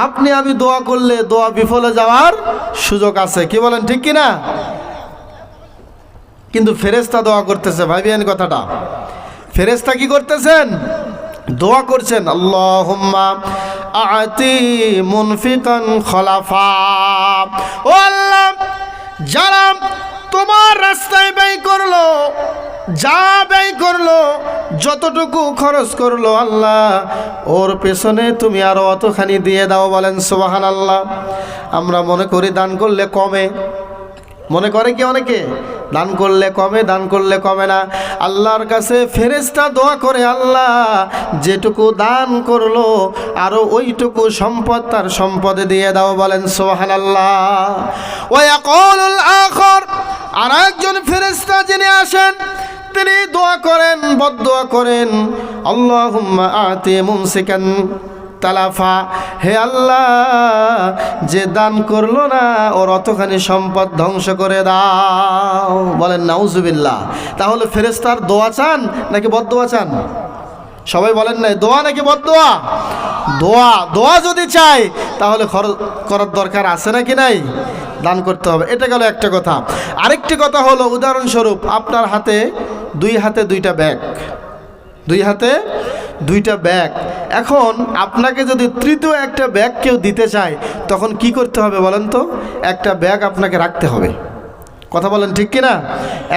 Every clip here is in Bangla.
আপনি আমি দোয়া করলে দোয়া বিফলে যাওয়ার সুযোগ আছে, কি বলেন ঠিক কি না? কিন্তু ফেরেশতা দোয়া করতেছে, ভাবিয়েন কথাটা। ফেরেশতা কি করতেছেন? দোয়া করছেন, আল্লাহুম্মা আতি মুনফিকান খলাফা। ও আল্লাহ, যারা তোমার রাস্তায় ব্যয় করলো, যা ব্যয় করলো, যতটুকু খরচ করলো, আল্লাহ ওর পেছনে তুমি আরো অতখানি দিয়ে দাও। বলেন সুবহানাল্লাহ। আমরা মনে করি দান করলে কমে, মনে করে কি অনেকে দান করলে কমে, দান করলে কমে না। আল্লাহর কাছে ফেরেশতা দোয়া করে, আল্লাহ যেটুকু দান করলো আরো ওইটুকু সম্পদ তার সম্পদে দিয়ে দাও। বলেন সুবহানাল্লাহ। ওয়া ইয়াকুলুল আখার, আর একজন ফেরেশতা যিনি আসেন তিনি দোয়া করেন, বদদোয়া করেন, আল্লাহুম্মা আতি মুমসিকান তালাফা। হে আল্লাহ, যে দান করলো না ওর অতখানি সম্পদ ধ্বংস করে দাও। বলেন নাউজুবিল্লাহ। তাহলে ফেরেশতার দোয়া চান নাকি বদদোয়া চান? সবাই বলেন নাই, দোয়া নাকি বদদোয়া? দোয়া। দোয়া যদি চাই তাহলে খরচ করার দরকার আছে নাকি নাই? দান করতে হবে। এটা গেল একটা কথা। আরেকটি কথা হলো, উদাহরণস্বরূপ আপনার হাতে দুই হাতে দুইটা ব্যাগ, দুই হাতে দুইটা ব্যাগ। এখন আপনাকে যদি তৃতীয় একটা ব্যাগ কেউ দিতে চায় তখন কি করতে হবে বলেন তো? একটা ব্যাগ আপনাকে রাখতে হবে, কথা বলেন ঠিক কিনা?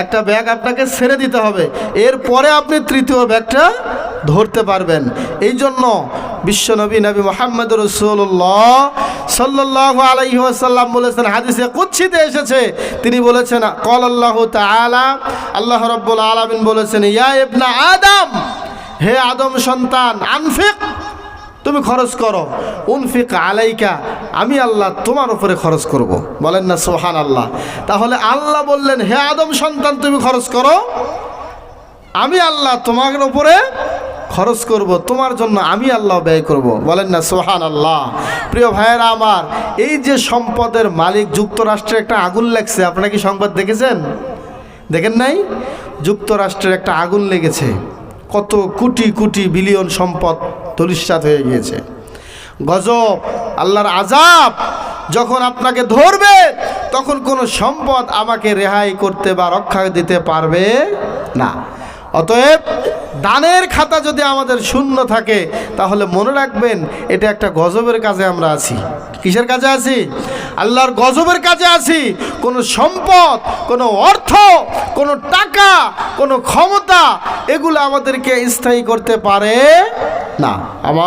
একটা ব্যাগ আপনাকে ছেড়ে দিতে হবে, এরপরে আপনি তৃতীয় ব্যাগটা ধরতে পারবেন। এই জন্য বিশ্বনবী নবী মুহাম্মদ রাসূলুল্লাহ সাল্লাল্লাহু আলাইহি ওয়াসাল্লাম বলেছেন, হাদিসে কুদসিতে এসেছে, তিনি বলেছেন, ক্বাল আল্লাহু তাআলা, আল্লাহ রাব্বুল আলামিন বলেছেন, ইয়া ইবনা আদম, হে আদম সন্তান, আনফিক, তুমি খরচ করো, উনফিক আলাইকা, আমি আল্লাহ তোমার উপরে খরচ করব। বলেন না সুবহানাল্লাহ। তাহলে আল্লাহ বললেন, হে আদম সন্তান তুমি খরচ করো, আমি আল্লাহ তোমার উপরে খরচ করব, তোমার জন্য আমি আল্লাহ ব্যয় করব। বলেন না সুবহানাল্লাহ। প্রিয় ভাইয়েরা আমার, এই যে সম্পদের মালিক যুক্তরাষ্ট্রে একটা আগুন লাগছে, আপনারা কি সংবাদ দেখেছেন? দেখেন নাই? যুক্তরাষ্ট্রের একটা আগুন লেগেছে, কত কোটি কোটি বিলিয়ন সম্পদ ধূলিসাৎ হয়ে গিয়েছে। গজব, আল্লাহর আযাব যখন আপনাকে ধরবে তখন কোনো সম্পদ আমাকে রেহাই করতে বা রক্ষা দিতে পারবে না। অতএব দানের খাতা যদি আমাদের শূন্য থাকে তাহলে মনে রাখবেন এটা একটা গজবের কাজে আমরা আছি। কিসের কাজে আছি? আল্লাহর গজবের কাজে আছি। কোনো সম্পদ, কোনো অর্থ, কোনো টাকা, কোনো ক্ষমতা এগুলো আমাদেরকে স্থায়ী করতে পারে না।